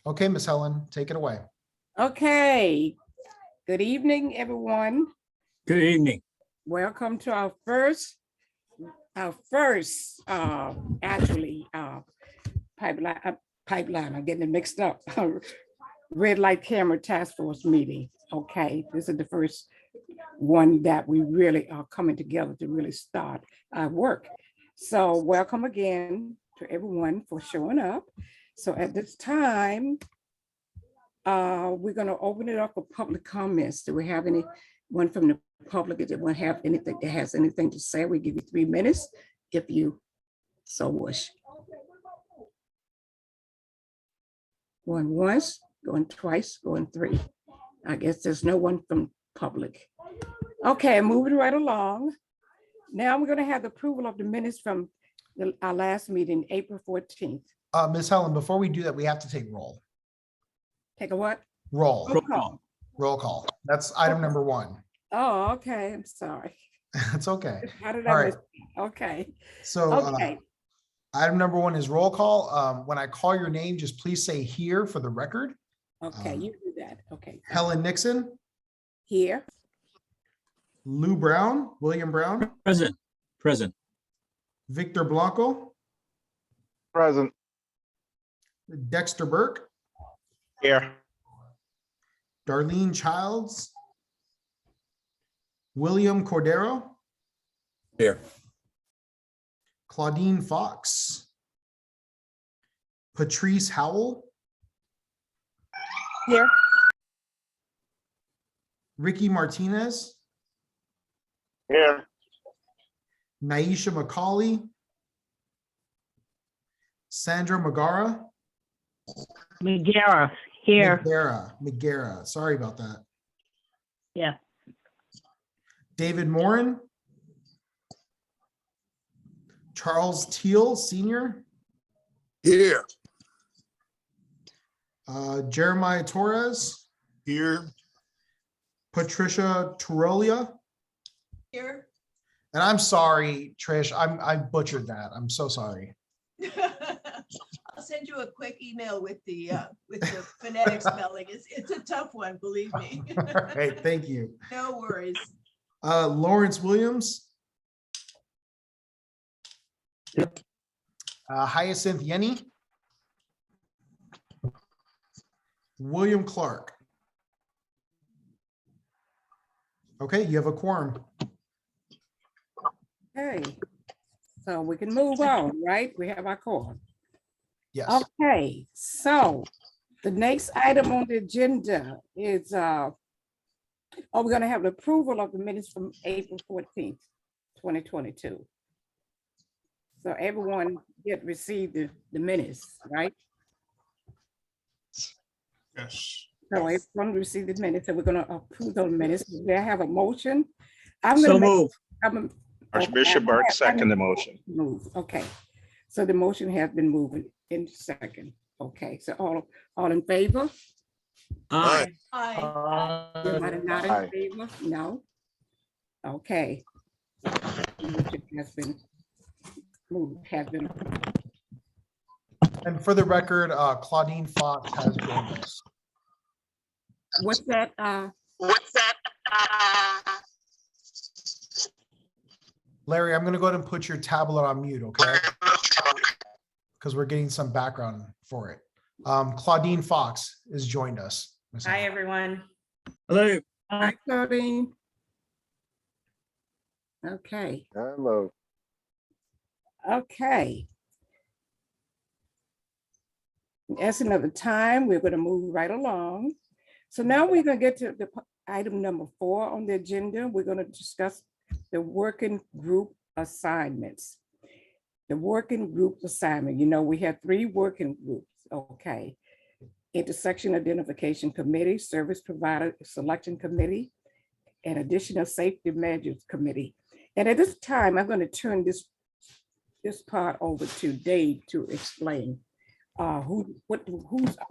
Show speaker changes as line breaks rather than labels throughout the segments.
Okay, Miss Helen, take it away.
Okay, good evening, everyone.
Good evening.
Welcome to our first actually pipeline, I'm getting it mixed up. Red light camera task force meeting. Okay, this is the first one that we really are coming together to really start our work. So welcome again to everyone for showing up. So at this time, we're going to open it up for public comments. Do we have anyone from the public that won't have anything that has anything to say? We give you 3 minutes if you so wish. Going once, going twice, going 3. I guess there's no one from public. Okay, moving right along. Now we're going to have the approval of the minutes from our last meeting, April 14th.
Miss Helen, before we do that, we have to take roll.
Take a what?
Roll.
Roll call.
Roll call. That's item number 1.
Oh, okay. I'm sorry.
It's okay.
How did
All
I
right.
miss? Okay.
So
Okay.
item number 1 is roll call. When I call your name, just please say here for the record.
Okay, you do that. Okay.
Helen Nixon,
Here.
Lou Brown, William Brown,
Present. Present.
Victor Blanco,
Present.
Dexter Burke,
Here.
Darlene Childs, William Cordero,
Here.
Claudine Fox, Patrice Howell,
Here.
Ricky Martinez,
Here.
Naisha McCauley, Sandra Magara,
Megara, here.
Megara, sorry about that.
Yeah.
David Morin, Charles Teal Sr.,
Here.
Jeremiah Torres,
Here.
Patricia Turolia.
Here.
And I'm sorry, Trish, I butchered that. I'm so sorry.
I'll send you a quick email with the phonetic spelling. It's a tough one, believe me.
All right, thank you.
No worries.
Lawrence Williams. Hyacinth Yenny. William Clark. Okay, you have a quorum.
Okay. So we can move on, right? We have our call.
Yes.
Okay, so the next item on the agenda is, we're gonna have the approval of the minutes from April 14th, 2022. So everyone received the minutes, right?
Yes.
So everyone received the minutes, and we're gonna approve those minutes. Do I have a motion? I'm
So
gonna
move.
make.
Archbishop Burke, second the motion.
Move, okay. So the motion has been moved in second. Okay, so all in favor?
Aye.
Hi.
Everybody not in
Aye.
favor? No? Okay. Motion has been moved, has been approved.
And for the record, Claudine Fox has joined us.
What's that?
Larry, I'm going to go ahead and put your tablet on mute, okay? Because we're getting some background for it. Claudine Fox has joined us.
Hi, everyone.
Hello.
Hi, Claudine. Okay,
Hello.
okay. That's another time. We're going to move right along. So now we're going to get to the item number 4 on the agenda. We're going to discuss the working group assignments. The working group assignment, we have 3 working groups, okay. Intersection Identification Committee, Service Provider Selection Committee, and Additional Safety Measures Committee. And at this time, I'm going to turn this part over to Dave to explain who's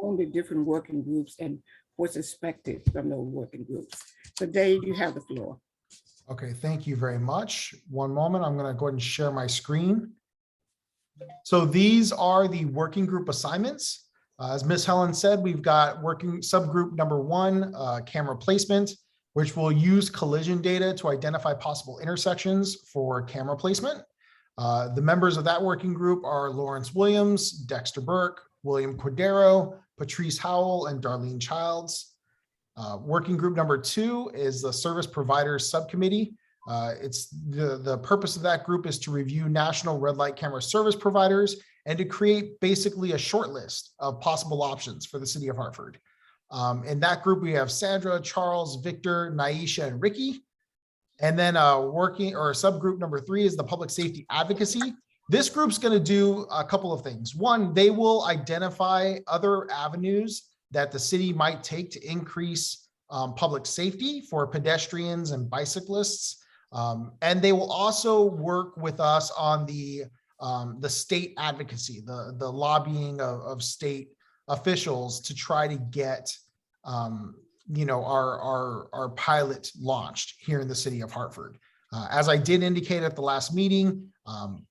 on the different working groups and what's expected from those working groups. So Dave, you have the floor.
Okay, thank you very much. One moment, I'm going to go ahead and share my screen. So these are the working group assignments. As Ms. Helen said, we've got working subgroup number 1, camera placement, which will use collision data to identify possible intersections for camera placement. The members of that working group are Lawrence Williams, Dexter Burke, William Cordero, Patrice Howell, and Darlene Childs. Working group number 2 is the Service Providers Subcommittee. It's the purpose of that group is to review national red light camera service providers and to create basically a short list of possible options for the city of Hartford. In that group, we have Sandra, Charles, Victor, Naisha, and Ricky. And then subgroup number 3 is the Public Safety Advocacy. This group's going to do a couple of things. One, they will identify other avenues that the city might take to increase public safety for pedestrians and bicyclists. And they will also work with us on the state advocacy, the lobbying of state officials to try to get our pilot launched here in the city of Hartford. As I did indicate at the last meeting,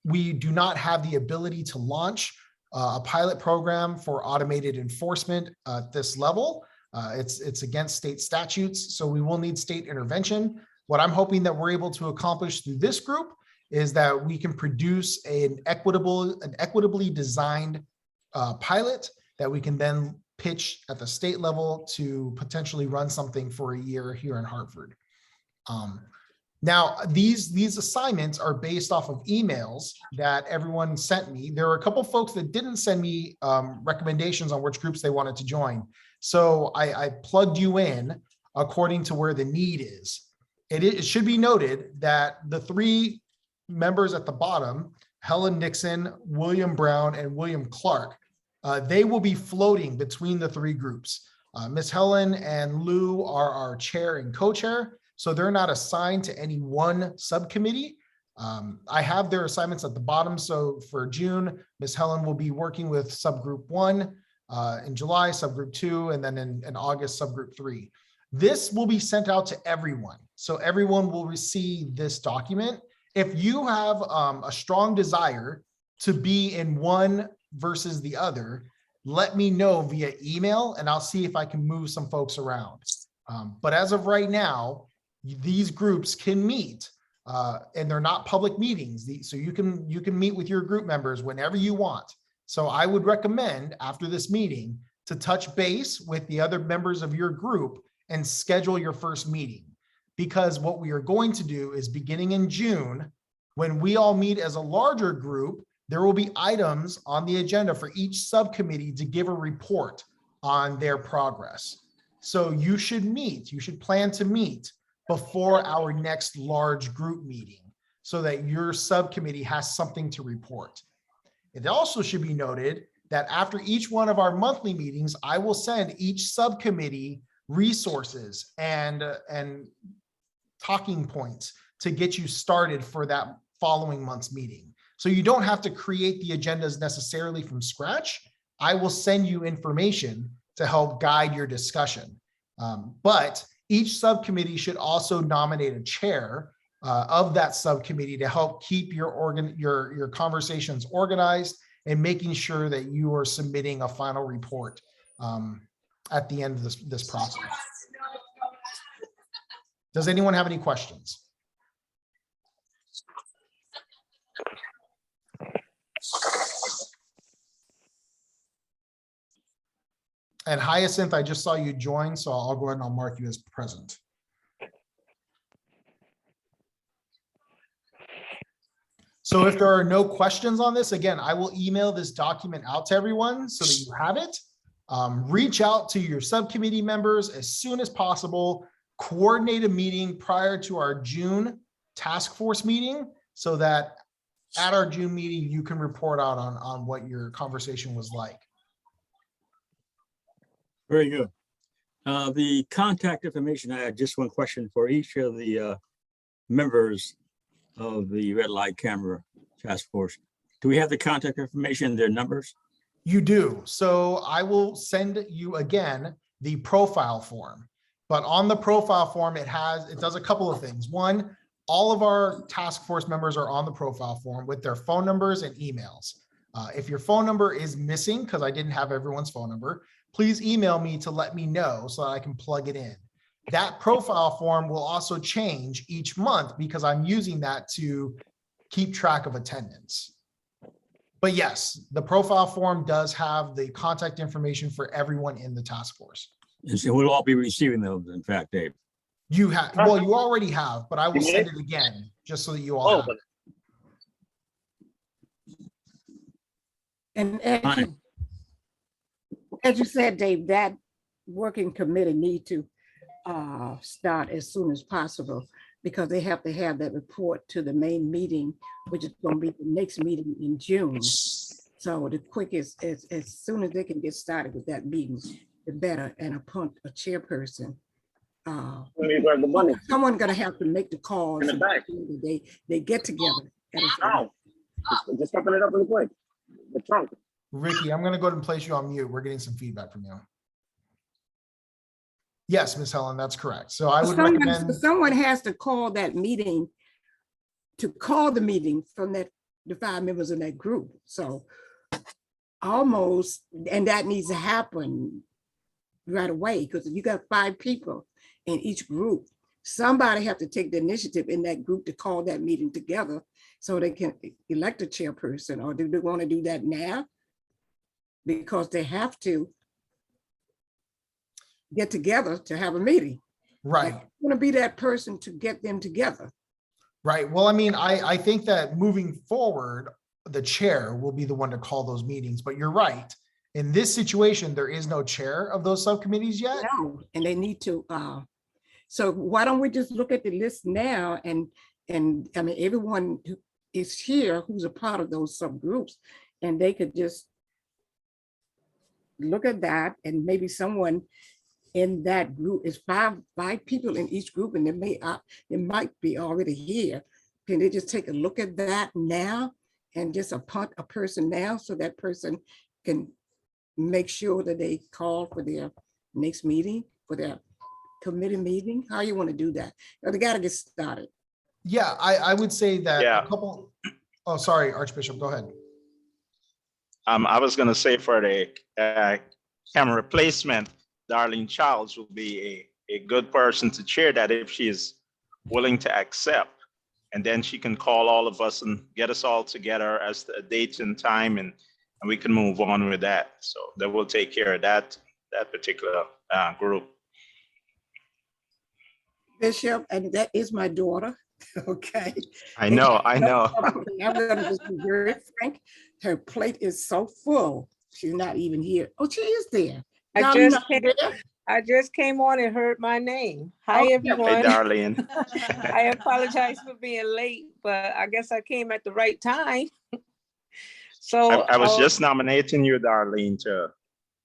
we do not have the ability to launch a pilot program for automated enforcement at this level. It's against state statutes, so we will need state intervention. What I'm hoping that we're able to accomplish through this group is that we can produce an equitably designed pilot that we can then pitch at the state level to potentially run something for a year here in Hartford. Now, these assignments are based off of emails that everyone sent me. There were a couple folks that didn't send me recommendations on which groups they wanted to join. So I plugged you in according to where the need is. It should be noted that the 3 members at the bottom, Helen Nixon, William Brown, and William Clark, they will be floating between the 3 groups. Ms. Helen and Lou are our chair and co-chair, so they're not assigned to any one subcommittee. I have their assignments at the bottom. So for June, Ms. Helen will be working with subgroup 1, in July, subgroup 2, and then in August, subgroup 3. This will be sent out to everyone. So everyone will receive this document. If you have a strong desire to be in one versus the other, let me know via email and I'll see if I can move some folks around. But as of right now, these groups can meet and they're not public meetings. So you can meet with your group members whenever you want. So I would recommend after this meeting to touch base with the other members of your group and schedule your first meeting. Because what we are going to do is beginning in June, when we all meet as a larger group, there will be items on the agenda for each subcommittee to give a report on their progress. So you should plan to meet before our next large group meeting so that your subcommittee has something to report. It also should be noted that after each one of our monthly meetings, I will send each subcommittee resources and talking points to get you started for that following month's meeting. So you don't have to create the agendas necessarily from scratch. I will send you information to help guide your discussion. But each subcommittee should also nominate a chair of that subcommittee to help keep your conversations organized and making sure that you are submitting a final report at the end of this process. Does anyone have any questions? And Hyacinth, I just saw you join, so I'll go ahead and I'll mark you as present. So if there are no questions on this, again, I will email this document out to everyone so that you have it. Reach out to your subcommittee members as soon as possible. Coordinate a meeting prior to our June task force meeting so that at our June meeting, you can report out on what your conversation was like.
Very good. The contact information, I had just one question for each of the members of the red light camera task force. Do we have the contact information, their numbers?
You do. So I will send you again the profile form, but on the profile form, it does a couple of things. One, all of our task force members are on the profile form with their phone numbers and emails. If your phone number is missing, because I didn't have everyone's phone number, please email me to let me know so that I can plug it in. That profile form will also change each month because I'm using that to keep track of attendance. But yes, the profile form does have the contact information for everyone in the task force.
And so we'll all be receiving those, in fact, Dave.
You have, well, you already have, but I will send it again just so that you all have it.
And
Fine.
as you said, Dave, that working committee need to start as soon as possible because they have to have that report to the main meeting, which is going to be the next meeting in June. So the quickest, as soon as they can get started with that meeting, the better, and appoint a chairperson. Someone gonna have to make the calls. They get together.
Just open it up real quick. The trunk.
Ricky, I'm going to go ahead and place you on mute. We're getting some feedback from you. Yes, Miss Helen, that's correct. So I would recommend.
Someone has to call that meeting, to call the meeting from the 5 members in that group. So almost, and that needs to happen right away because if you got 5 people in each group, somebody have to take the initiative in that group to call that meeting together so they can elect a chairperson. Or do they want to do that now? Because they have to get together to have a meeting.
Right.
Want to be that person to get them together.
Right. Well, I mean, I think that moving forward, the chair will be the one to call those meetings, but you're right. In this situation, there is no chair of those subcommittees yet.
No, and they need to, so why don't we just look at the list now and I mean, everyone who is here who's a part of those subgroups, and they could just look at that, and maybe someone in that group is five people in each group, and they might be already here. Can they just take a look at that now and just appoint a person now so that person can make sure that they call for their next meeting, for their committee meeting? How you want to do that? They got to get started.
Yeah, I would say that
Yeah.
a couple. Oh, sorry, Archbishop, go ahead.
I was gonna say for the camera replacement, Darlene Childs will be a good person to chair that if she is willing to accept. And then she can call all of us and get us all together as the date and time, and we can move on with that. So that will take care of that particular group.
Bishop, and that is my daughter. Okay.
I know.
I'm gonna just be very frank. Her plate is so full. She's not even here. Oh, she is there.
I just came on and heard my name. Hi,
Okay.
everyone.
Hey, Darlene.
I apologize for being late, but I guess I came at the right time. So
I was just nominating you, Darlene, to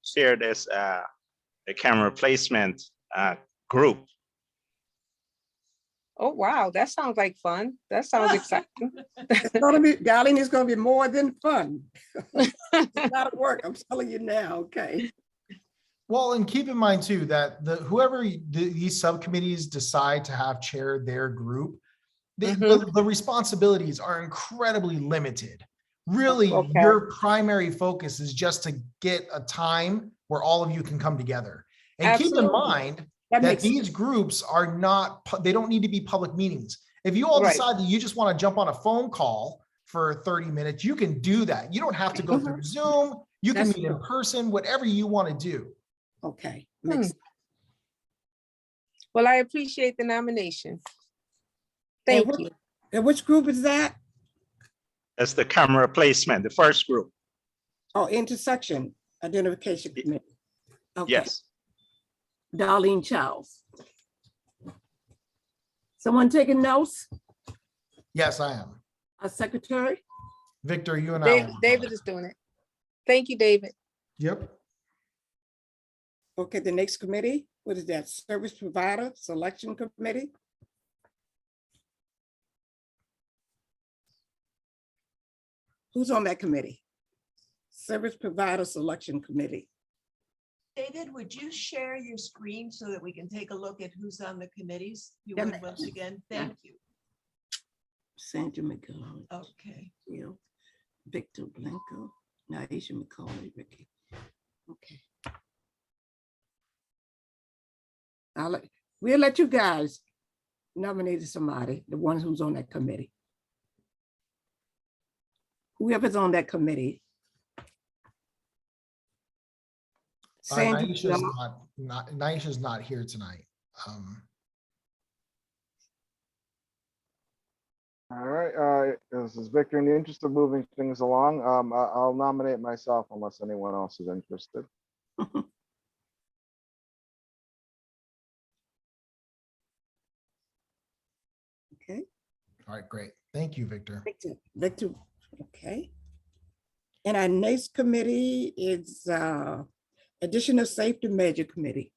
chair this the camera replacement group.
oh, wow, that sounds like fun. That sounds exciting.
It's gonna be, darling, it's gonna be more than fun. It's a lot of work, I'm telling you now, okay?
Well, and keep in mind too, that whoever these subcommittees decide to have chair their group, the responsibilities are incredibly limited. Really,
Okay.
your primary focus is just to get a time where all of you can come together. And keep in
Absolutely.
mind
That
that
makes
these groups are not, they don't need to be public meetings. If you all
Right.
decide that you just want to jump on a phone call for 30 minutes, you can do that. You don't have to go through Zoom. You can
That's
meet in
true.
person, whatever you want to do.
Okay, makes
Well, I appreciate the nomination. Thank
And
you.
And which group is that?
That's the camera replacement, the first group.
Oh, intersection identification committee. Okay.
Yes.
Darlene Charles. Someone taking notes?
Yes, I am.
A secretary?
Victor, you and I.
David is doing it. Thank you, David.
Yep.
Okay, the next committee, what is that? Service Provider Selection Committee? Who's on that committee? Service Provider Selection Committee.
David, would you share your screen so that we can take a look at who's on the committees? You
Yeah,
would
ma'am.
once again, thank you.
Sandra McGowan,
Okay.
Victor Blanco. Naisha McCauley, Ricky. Okay. We'll let you guys nominate somebody, the one who's on that committee. Whoever's on that committee. Sandra,
Naisha's not here tonight.
All right, this is Victor. In the interest of moving things along, I'll nominate myself unless anyone else is interested.
Okay.
All right, great. Thank you, Victor.
Victor, okay. And our next committee is Additional Safety Measure Committee.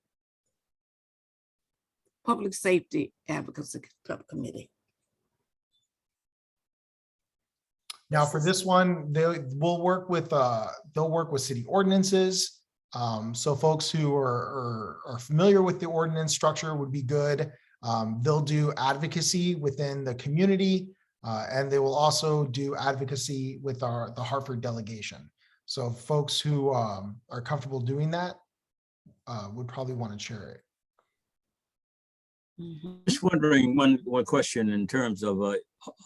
Public Safety Advocacy Committee.
Now for this one, they'll work with city ordinances. So folks who are familiar with the ordinance structure would be good. They'll do advocacy within the community, and they will also do advocacy with the Hartford delegation. So folks who are comfortable doing that would probably want to chair it.
Just wondering one question in terms of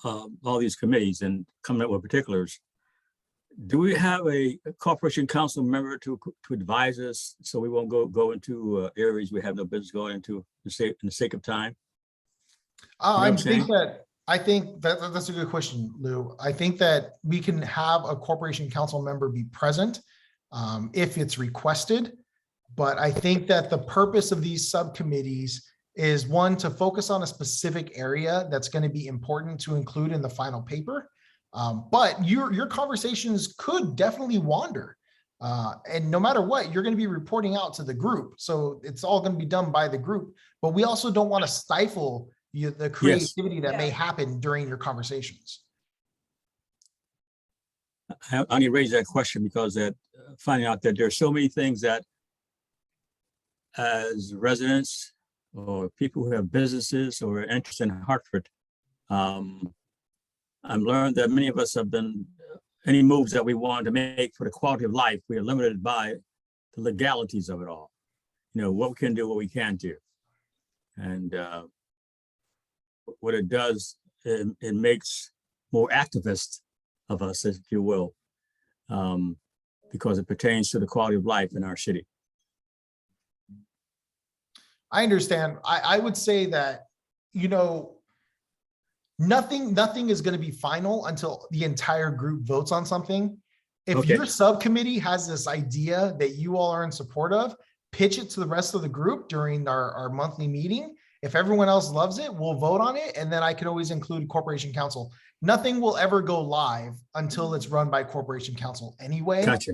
all these committees and coming up with particulars. Do we have a corporation council member to advise us so we won't go into areas we have no business going into in the sake of time?
I think that's a good question, Lou. I think that we can have a corporation council member be present if it's requested. But I think that the purpose of these subcommittees is one, to focus on a specific area that's going to be important to include in the final paper. But your conversations could definitely wander. And no matter what, you're going to be reporting out to the group. So it's all going to be done by the group. But we also don't want to stifle the creativity that may happen during your conversations.
I only raise that question because finding out that there are so many things that as residents or people who have businesses or interest in Hartford, I've learned that many of us have been, any moves that we want to make for the quality of life, we are limited by the legalities of it all. You know, what we can do, what we can't do. And what it does, it makes more activists of us, if you will, because it pertains to the quality of life in our city.
I understand. I would say that, you know, nothing is going to be final until the entire group votes on something. If your subcommittee has this idea that you all are in support of, pitch it to the rest of the group during our monthly meeting. If everyone else loves it, we'll vote on it. And then I could always include corporation council. Nothing will ever go live until it's run by corporation council anyway.
Gotcha.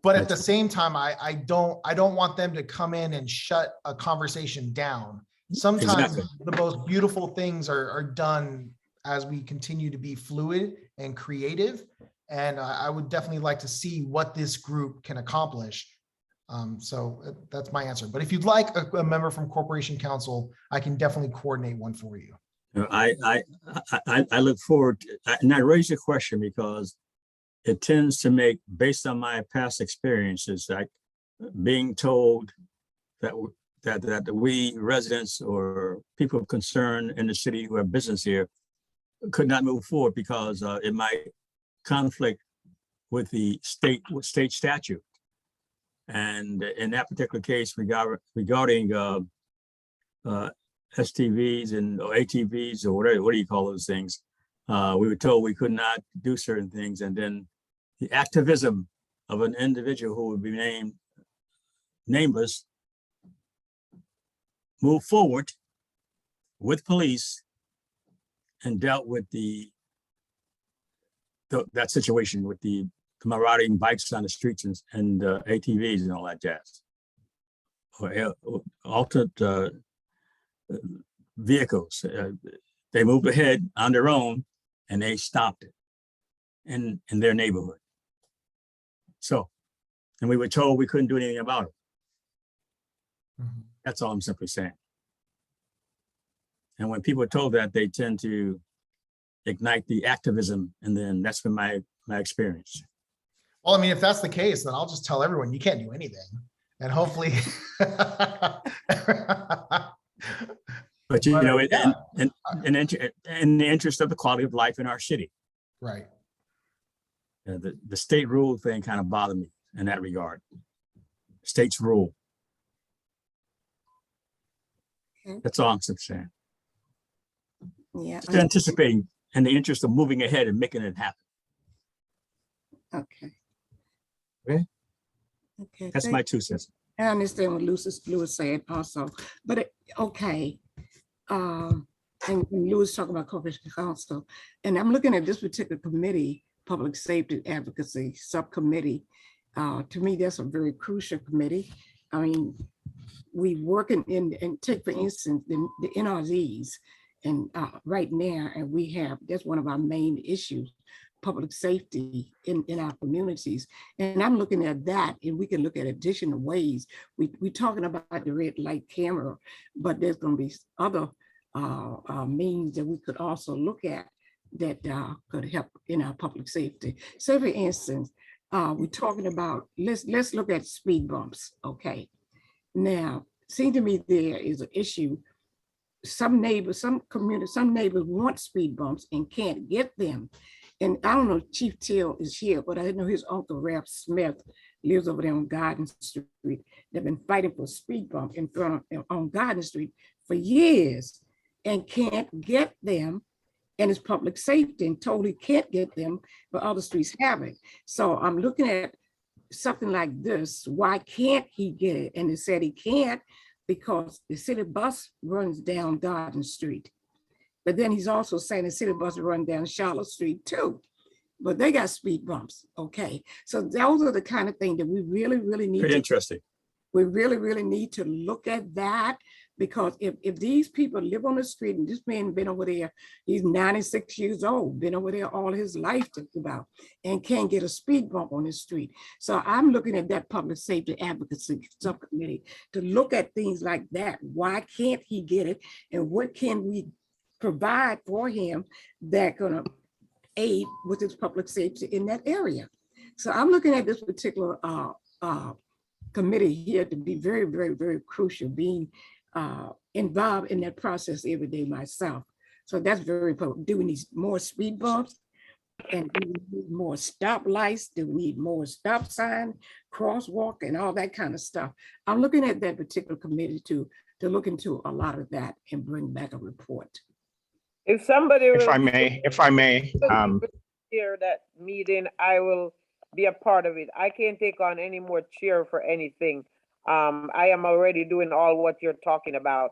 But at the same time, I don't want them to come in and shut a conversation down. Sometimes the most beautiful things are done as we continue to be fluid and creative. And I would definitely like to see what this group can accomplish. So that's my answer. But if you'd like a member from Corporation Council, I can definitely coordinate one for you.
I look forward to, and I raise the question because it tends to make, based on my past experiences, like being told that we residents or people of concern in the city who have business here could not move forward because it might conflict with the state statute. And in that particular case, regarding STVs and or ATVs or whatever, what do you call those things? We were told we could not do certain things, and then the activism of an individual who would be nameless moved forward with police and dealt with that situation with the marauding bikes on the streets and ATVs and all that jazz, or altered vehicles. They moved ahead on their own and they stopped it in their neighborhood. So, and we were told we couldn't do anything about it. That's all I'm simply saying. And when people are told that, they tend to ignite the activism, and then that's been my experience.
Well, I mean, if that's the case, then I'll just tell everyone you can't do anything. And hopefully.
But you
But,
know,
yeah.
in the interest of the quality of life in our city,
Right.
the state rule thing kind of bothered me in that regard. State's rule.
Okay.
That's all I'm saying.
Yeah.
Just anticipating in the interest of moving ahead and making it happen.
Okay.
Okay.
Okay.
That's my 2 cents.
I understand what Lewis said also, but okay. And Lewis talking about corporation council, and I'm looking at this particular committee, public safety advocacy subcommittee. To me, that's a very crucial committee. I mean, we working in, and take for instance, the NRZs, and right now, and we have, that's one of our main issues, public safety in our communities. And I'm looking at that, and we can look at additional ways. We're talking about the red light camera, but there's going to be other means that we could also look at that could help in our public safety. So for instance, we're talking about, let's look at speed bumps, okay? Now, seems to me there is an issue. Some neighbors, some communities, some neighbors want speed bumps and can't get them. And I don't know if Chief Till is here, but I know his uncle, Ralph Smith, lives over there on Garden Street. They've been fighting for a speed bump in front of, on Garden Street for years and can't get them. And it's public safety and totally can't get them, but other streets have it. So I'm looking at something like this. Why can't he get it? And they said he can't because the city bus runs down Garden Street. But then he's also saying the city bus run down Charlotte Street too. But they got speed bumps, okay? So those are the kind of things that we really, really need
Very
to,
interesting.
we really, really need to look at that, because if these people live on the street, and this man been over there, he's 96 years old, been over there all his life just about, and can't get a speed bump on his street. So I'm looking at that public safety advocacy subcommittee to look at things like that. Why can't he get it? And what can we provide for him that gonna aid with his public safety in that area? So I'm looking at this particular committee here to be very, very, very crucial, being involved in that process every day myself. So that's very important. Do we need more speed bumps? And do we need more stoplights? Do we need more stop sign, crosswalk, and all that kind of stuff? I'm looking at that particular committee to look into a lot of that and bring back a report.
If somebody
If
will
I may,
chair that meeting, I will be a part of it. I can't take on any more chair for anything. I am already doing all what you're talking about.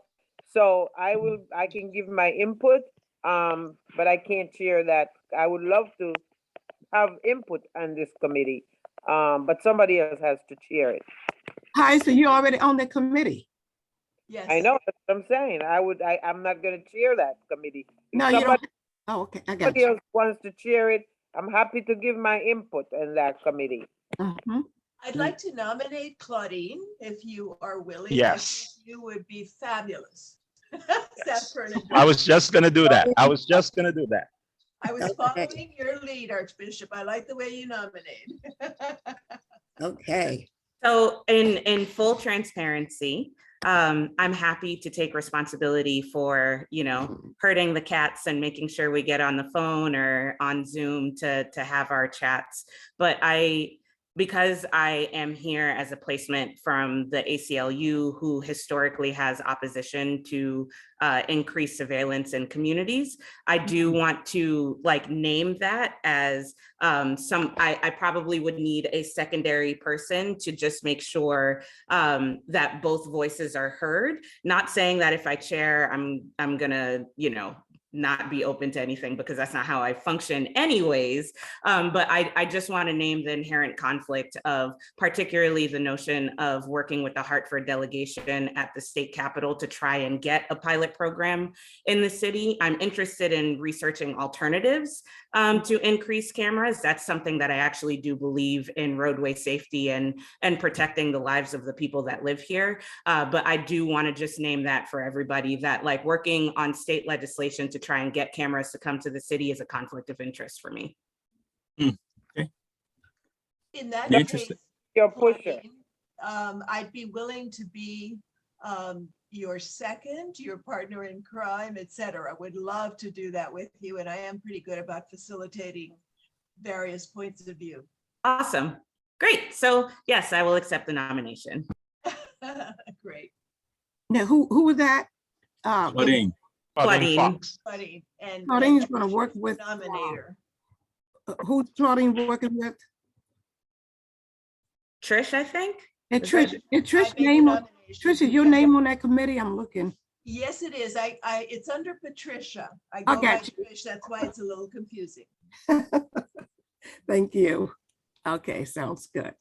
So I can give my input, but I can't chair that. I would love to have input on this committee, but somebody else has to chair it.
Hi, so you're already on the committee?
Yes.
I know, that's what I'm saying. I'm not gonna chair that committee. If
No, you don't.
somebody
Oh, okay, I got
somebody
you.
else wants to chair it, I'm happy to give my input in that committee.
Mhm.
I'd like to nominate Claudine, if you are willing.
Yes.
I think you would be fabulous. Staff Coordinator.
I was just gonna do that. I was
I was following your lead, Archbishop. I like the way you nominate.
Okay.
So in full transparency, I'm happy to take responsibility for, herding the cats and making sure we get on the phone or on Zoom to have our chats. But because I am here as a placement from the ACLU, who historically has opposition to increased surveillance in communities, I do want to name that as I probably would need a secondary person to just make sure that both voices are heard. Not saying that if I chair, I'm gonna, not be open to anything, because that's not how I function anyways. But I just want to name the inherent conflict of particularly the notion of working with the Hartford delegation at the state capitol to try and get a pilot program in the city. I'm interested in researching alternatives to increase cameras. That's something that I actually do believe in roadway safety and protecting the lives of the people that live here. But I do want to just name that for everybody, that working on state legislation to try and get cameras to come to the city is a conflict of interest for me.
Okay.
In that
Interesting.
case,
Your pusher.
I'd be willing to be your second, your partner in crime, etc. Would love to do that with you, and I am pretty good about facilitating various points of view.
Awesome. Great. So yes, I will accept the nomination.
Great,
Now, who was that?
Claudine,
Claudine.
Fox.
buddy. And
Claudine's gonna work with,
nominator.
who's Claudine working with?
Trish, I think.
And
Is
Trish,
that-
and
I
Trish
make a
name on,
nomination.
Trish, is your
Yeah.
name on that committee? I'm looking.
Yes, it is. It's under Patricia. I
I
go by
got you.
Trish. That's why it's a little confusing.
Thank you. Okay, sounds good.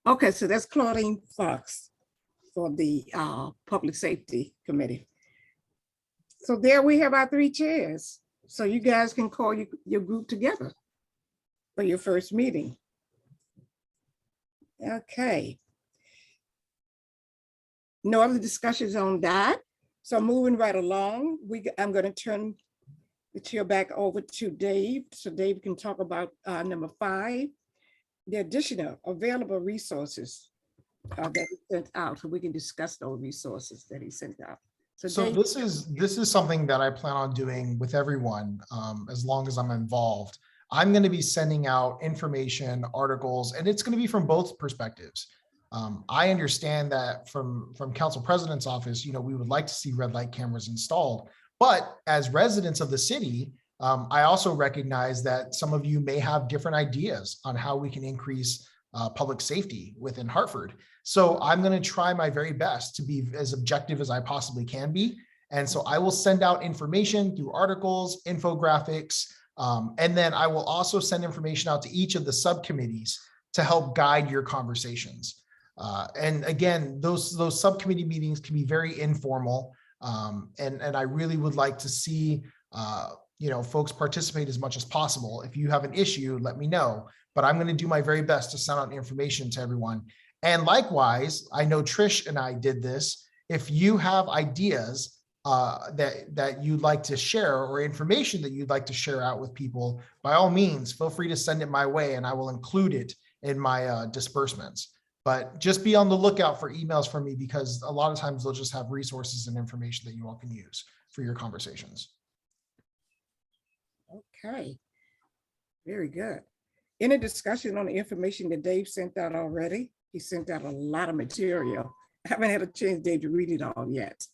Okay, so that's Claudine Fox for the Public Safety Committee. So there we have our 3 chairs. So you guys can call your group together for your first meeting. Okay. No other discussions on that. So moving right along, I'm going to turn the chair back over to Dave, so Dave can talk about number 5, the additional available resources that he sent out, so we can discuss those resources that he sent out.
So
Dave,
this is something that I plan on doing with everyone, as long as I'm involved. I'm going to be sending out information, articles, and it's going to be from both perspectives. I understand that from Council President's office, we would like to see red light cameras installed. But as residents of the city, I also recognize that some of you may have different ideas on how we can increase public safety within Hartford. So I'm going to try my very best to be as objective as I possibly can be. And so I will send out information through articles, infographics, and then I will also send information out to each of the subcommittees to help guide your conversations. And again, those subcommittee meetings can be very informal. And I really would like to see, folks participate as much as possible. If you have an issue, let me know, but I'm going to do my very best to send out information to everyone. And likewise, I know Trish and I did this. If you have ideas that you'd like to share or information that you'd like to share out with people, by all means, feel free to send it my way and I will include it in my disbursements. But just be on the lookout for emails from me, because a lot of times they'll just have resources and information that you all can use for your conversations.
okay, very good. Any discussion on the information that Dave sent out already? He sent out a lot of material. I haven't had a chance, Dave, to read it all yet.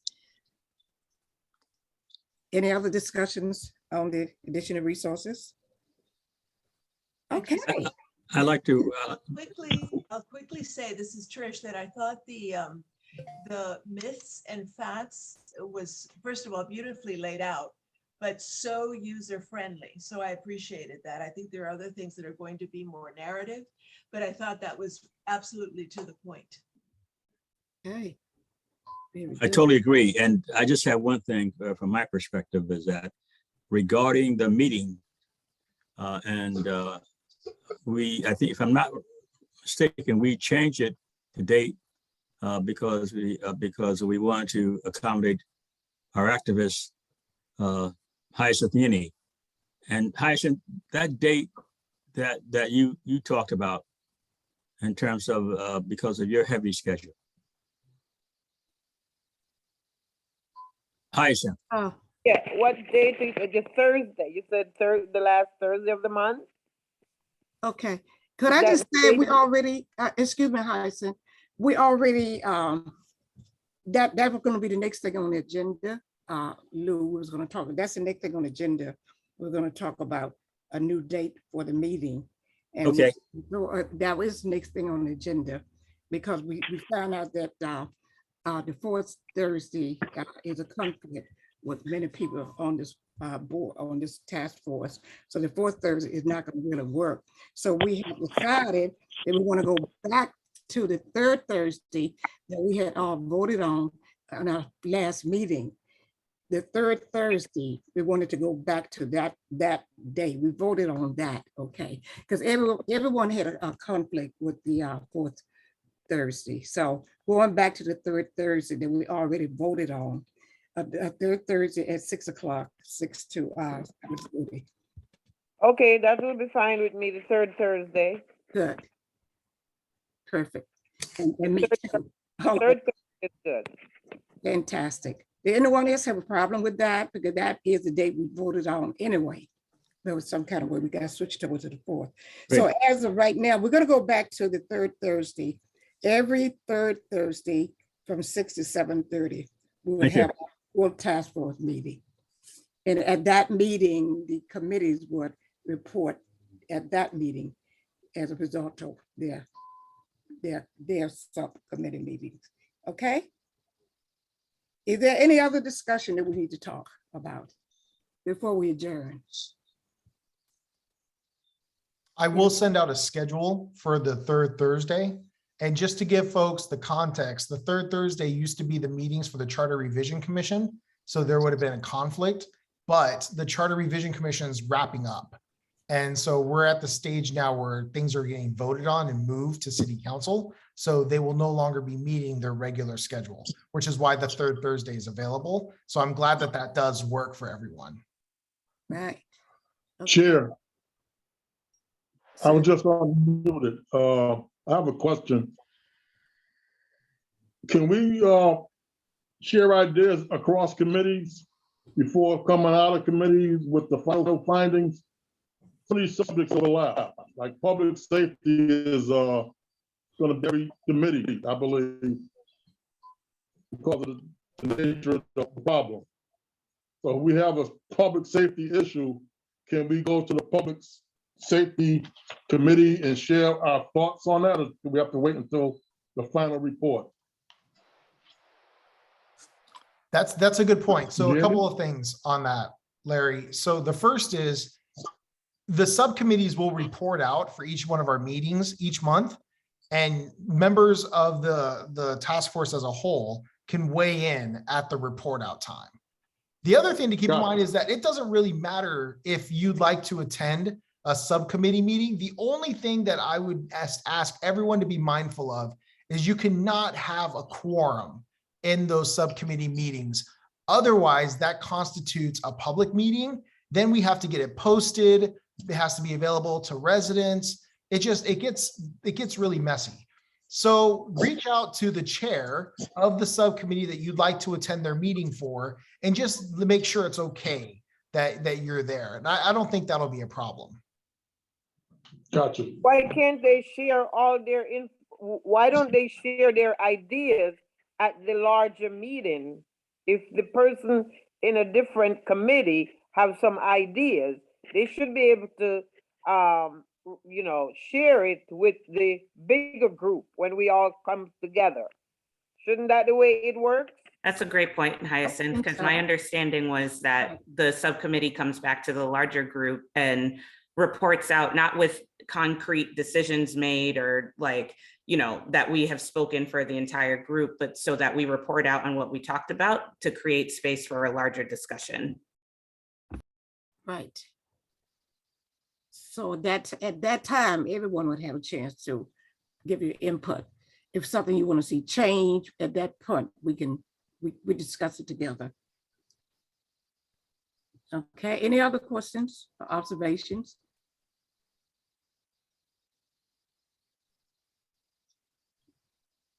Any other discussions on the additional resources? Okay.
I'd like to,
I'll quickly say, this is Trish, that I thought the myths and facts was, first of all, beautifully laid out, but so user-friendly. So I appreciated that. I think there are other things that are going to be more narrative, but I thought that was absolutely to the point.
Okay. Very
I
good.
totally agree. And I just have one thing from my perspective, is that regarding the meeting, I think, if I'm not mistaken, we changed it to date because we wanted to accommodate our activists, Hyacinth Yini. And Hyacinth, that date that you talked about in terms of because of your heavy schedule. Hyacinth.
Oh,
Yeah, what date is it? Just Thursday? You said the last Thursday of the month?
okay. Could I
That
just say, we
date-
already, excuse me, Hyacinth, we already, that was gonna be the next thing on the agenda. Lou was gonna talk, that's the next thing on the agenda. We're gonna talk about a new date for the meeting. And
Okay.
so, that was the next thing on the agenda, because we found out that the fourth Thursday is a conflict with many people on this board, on this task force. So the fourth Thursday is not going to really work. So we have decided that we want to go back to the third Thursday that we had all voted on our last meeting. The third Thursday, we wanted to go back to that day. We voted on that, okay? Because everyone had a conflict with the fourth Thursday. So going back to the third Thursday that we already voted on, third Thursday at 6 o'clock, 6 to 7:30.
Okay, that will be fine with me, the third Thursday.
Good. perfect. And me too. Oh,
Third Thursday is good.
fantastic. Did anyone else have a problem with that? Because that is the date we voted on anyway. There was some kind of way we got switched over to the 4th. So
Great.
as of right now, we're gonna go back to the third Thursday. Every third Thursday from 6 to 7:30, we will
Thank you.
have a full task force meeting. And at that meeting, the committees would report at that meeting as a result of their subcommittee meetings. Okay? Is there any other discussion that we need to talk about before we adjourn?
I will send out a schedule for the third Thursday. And just to give folks the context, the third Thursday used to be the meetings for the Charter Revision Commission. So there would have been a conflict, but the Charter Revision Commission is wrapping up. And so we're at the stage now where things are getting voted on and moved to city council. So they will no longer be meeting their regular schedule, which is why the third Thursday is available. So I'm glad that that does work for everyone.
Right. Okay.
Chair, I was
So-
just unmuted. I have a question. Can we share ideas across committees before coming out of committees with the final findings? Some of these subjects overlap, like public safety is gonna be every committee, I believe, because of the nature of the problem. So if we have a public safety issue, can we go to the public safety committee and share our thoughts on that, or do we have to wait until the final report?
That's a good point. So a
Yeah.
couple of things on that, Larry. So the first is the subcommittees will report out for each one of our meetings each month, and members of the task force as a whole can weigh in at the report out time. The other thing to keep in mind is that it doesn't really matter if you'd like to attend a subcommittee meeting. The only thing that I would ask everyone to be mindful of is you cannot have a quorum in those subcommittee meetings. Otherwise, that constitutes a public meeting. Then we have to get it posted. It has to be available to residents. It gets really messy. So reach out to the chair of the subcommittee that you'd like to attend their meeting for, and just make sure it's okay that you're there. And I don't think that'll be a problem.
Gotcha.
Why can't they share all their why don't they share their ideas at the larger meeting? If the person in a different committee have some ideas, they should be able to share it with the bigger group when we all come together. Shouldn't that the way it works?
That's a great point, Hyacinth,
think
because
so.
my understanding was that the subcommittee comes back to the larger group and reports out, not with concrete decisions made or that we have spoken for the entire group, but so that we report out on what we talked about to create space for a larger discussion.
Right. So that's at that time, everyone would have a chance to give you input. If something you want to see change at that point, we discuss it together. Okay, any other questions or observations?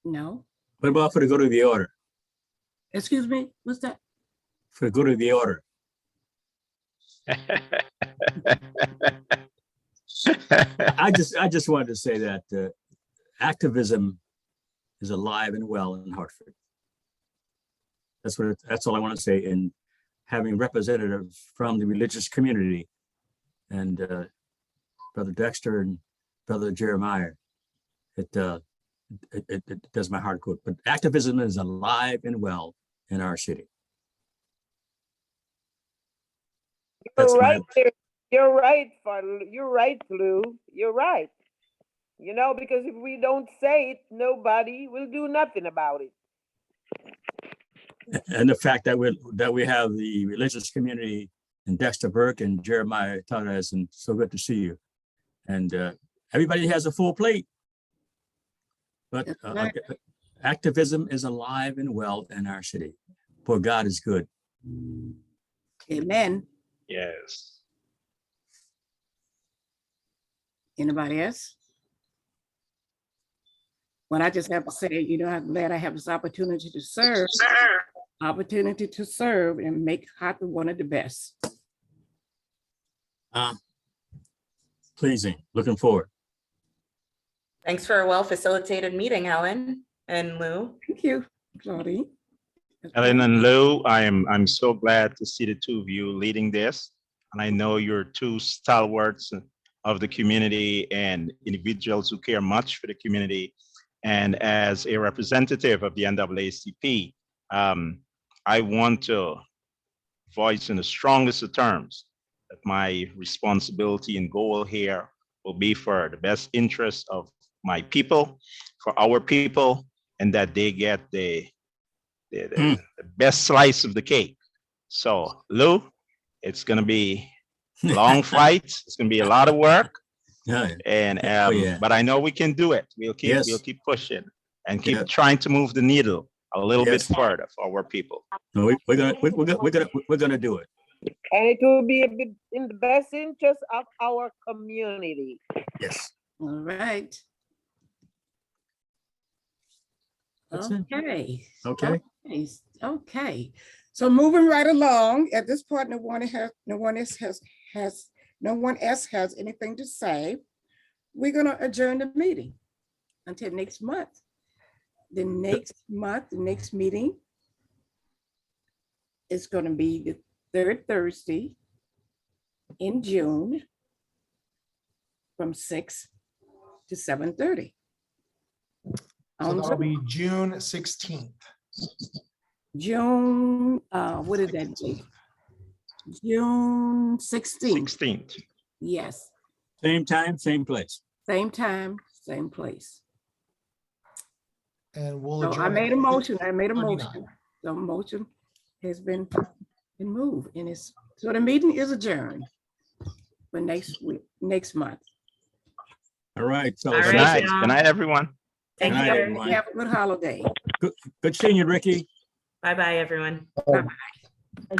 No,
What about for the go to the order?
excuse me, what's that?
For the go to the order? I just wanted to say that activism is alive and well in Hartford. That's all I want to say. In having representatives from the religious community, and Brother Dexter and Brother Jeremiah, it does my heart good. But activism is alive and well in our city. That's
You're
my-
right there. You're right, you're right, Lou. You're right. Because if we don't say it, nobody will do nothing about it.
And the fact that we have the religious community and Dexter Burke and Jeremiah Torres, and so good to see you. And everybody has a full plate. But
Right.
activism is alive and well in our city. For God is good.
Amen.
Yes.
Anybody else? Well, I just have to say, you know, I'm glad I have this opportunity to serve, and make Hartford one of the best.
Pleasing, looking forward.
Thanks for a well-facilitated meeting, Helen and Lou.
Thank you, Claudine.
Ellen and Lou, I'm so glad to see the two of you leading this. And I know you're two stalwarts of the community and individuals who care much for the community. And as a representative of the NAACP, I want to voice in the strongest of terms that my responsibility and goal here will be for the best interest of my people, for our people, and that they get the best slice of the cake. So Lou, it's gonna be a long fight. It's gonna be a lot of work.
Yeah.
And
yeah.
but I know we can do it. We'll keep pushing and keep trying to move the needle a little bit further for our people.
No, we're gonna do it.
And it will be in the best interest of our community.
Yes.
All right.
That's it.
Okay.
Okay.
Okay. So moving right along, at this point, no one else has anything to say. We're gonna adjourn the meeting until next month. The next meeting is gonna be the third Thursday in June from 6 to 7:30.
So that'll be June 16th.
June, what is that date? June 16th.
16th.
Yes,
Same time, same place.
same time, same place.
And we'll
So I
adjourn.
made a motion. The motion has been moved and so the meeting is adjourned for next month.
All right. So
All
Good
right,
night.
John.
Good night, everyone.
Thank
Good night,
you.
everyone.
Have a good holiday.
Good seeing you, Ricky.
Bye-bye, everyone.
Bye-bye.